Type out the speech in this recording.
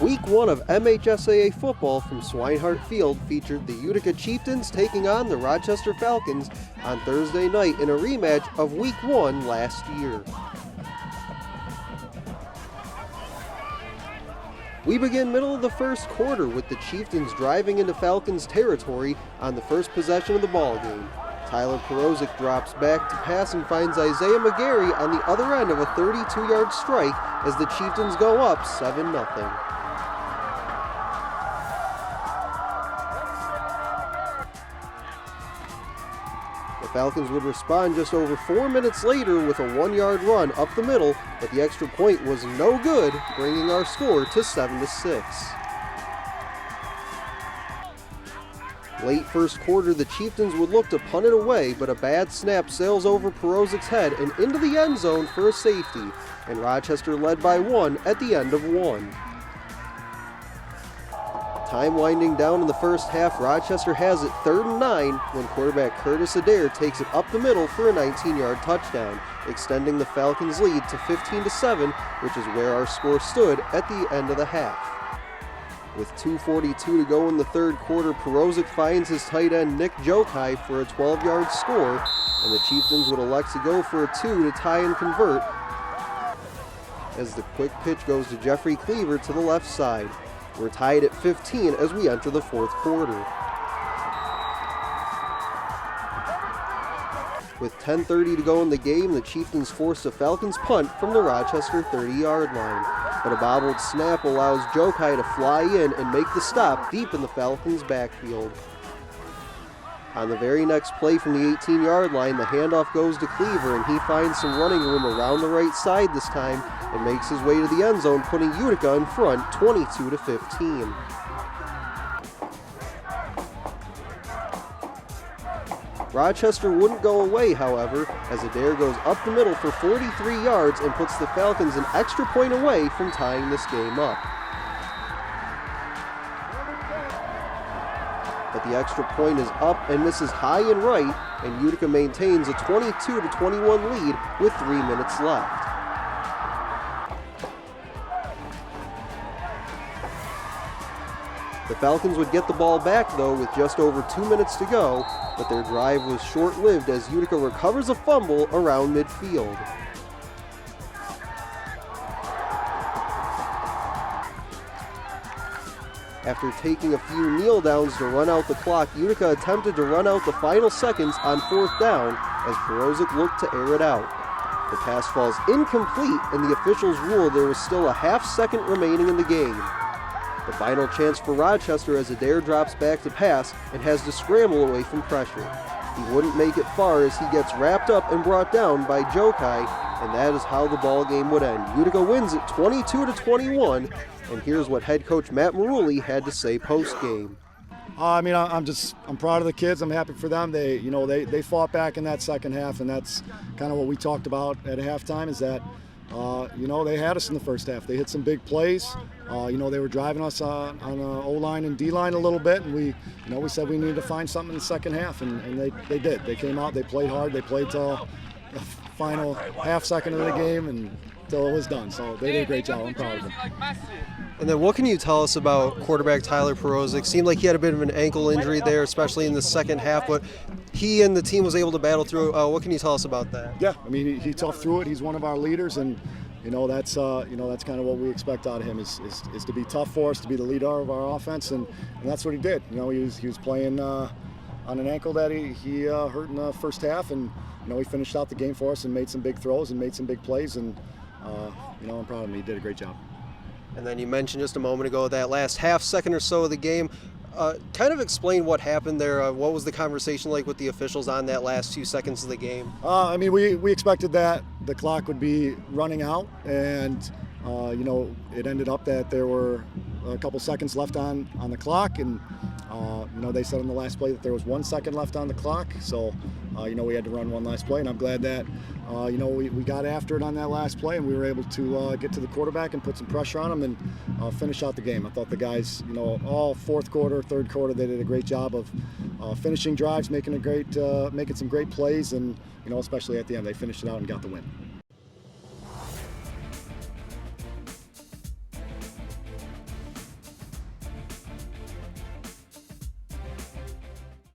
Week 1 of MHSAA football from Swineheart Field featured the Utica Chieftains taking on the Rochester Falcons on Thursday night in a rematch of Week 1 last year. We begin middle of the first quarter with the Chieftains driving into Falcons territory on the first possession of the ballgame. Tyler Perozic drops back to pass and finds Isaiah McGarry on the other end of a 32-yard strike as the Chieftains go up 7-0. The Falcons would respond just over 4 minutes later with a 1-yard run up the middle, but the extra point was no good, bringing our score to 7-6. Late first quarter, the Chieftains would look to punt it away, but a bad snap sails over Perozic's head and into the end zone for a safety, and Rochester led by 1 at the end of 1. Time winding down in the first half, Rochester has it 3rd and 9 when quarterback Curtis Adair takes it up the middle for a 19-yard touchdown, extending the Falcons' lead to 15-7, which is where our score stood at the end of the half. With 2:42 to go in the third quarter, Perozic finds his tight end Nick Jokai for a 12-yard score, and the Chieftains would elect to go for a 2 to tie and convert as the quick pitch goes to Jeffrey Cleaver to the left side. We're tied at 15 as we enter the fourth quarter. With 10:30 to go in the game, the Chieftains force a Falcons punt from the Rochester 30-yard line, but a bobbled snap allows Jokai to fly in and make the stop deep in the Falcons' backfield. On the very next play from the 18-yard line, the handoff goes to Cleaver, and he finds some running room around the right side this time and makes his way to the end zone, putting Utica in front 22-15. Rochester wouldn't go away, however, as Adair goes up the middle for 43 yards and puts the Falcons an extra point away from tying this game up. But the extra point is up and misses high and right, and Utica maintains a 22-21 lead with 3 minutes left. The Falcons would get the ball back, though, with just over 2 minutes to go, but their drive was short-lived as Utica recovers a fumble around midfield. After taking a few kneel-downs to run out the clock, Utica attempted to run out the final seconds on 4th down as Perozic looked to air it out. The pass falls incomplete, and the officials ruled there was still a half-second remaining in the game. The final chance for Rochester as Adair drops back to pass and has to scramble away from pressure. He wouldn't make it far as he gets wrapped up and brought down by Jokai, and that is how the ball game would end. Utica wins it 22-21, and here's what head coach Matt Marulli had to say post-game. I'm proud of the kids. I'm happy for them. They fought back in that second half, and that's kind of what we talked about at halftime. Is that they had us in the first half. They hit some big plays. They were driving us on O-line and D-line a little bit, and we said we needed to find something in the second half, and they did. They came out, they played hard, they played till the final half second of the game and till it was done. So they did a great job. I'm proud of them. And then what can you tell us about quarterback Tyler Perozic? Seemed like he had a bit of an ankle injury there, especially in the second half, but he and the team was able to battle through. What can you tell us about that? Yeah, he toughed through it. He's one of our leaders, and that's kind of what we expect out of him is to be tough for us, to be the leader of our offense, and that's what he did. He was playing on an ankle that he hurt in the first half, and he finished out the game for us and made some big throws and made some big plays, and I'm proud of him. He did a great job. And then you mentioned just a moment ago that last half second or so of the game. Kind of explain what happened there. What was the conversation like with the officials on that last few seconds of the game? We expected that the clock would be running out, and it ended up that there were a couple seconds left on the clock, and they said on the last play that there was 1 second left on the clock. So we had to run one last play, and I'm glad that we got after it on that last play, and we were able to get to the quarterback and put some pressure on him and finish out the game. I thought the guys, all fourth quarter, third quarter, they did a great job of finishing drives, making some great plays, and especially at the end, they finished it out and got the win.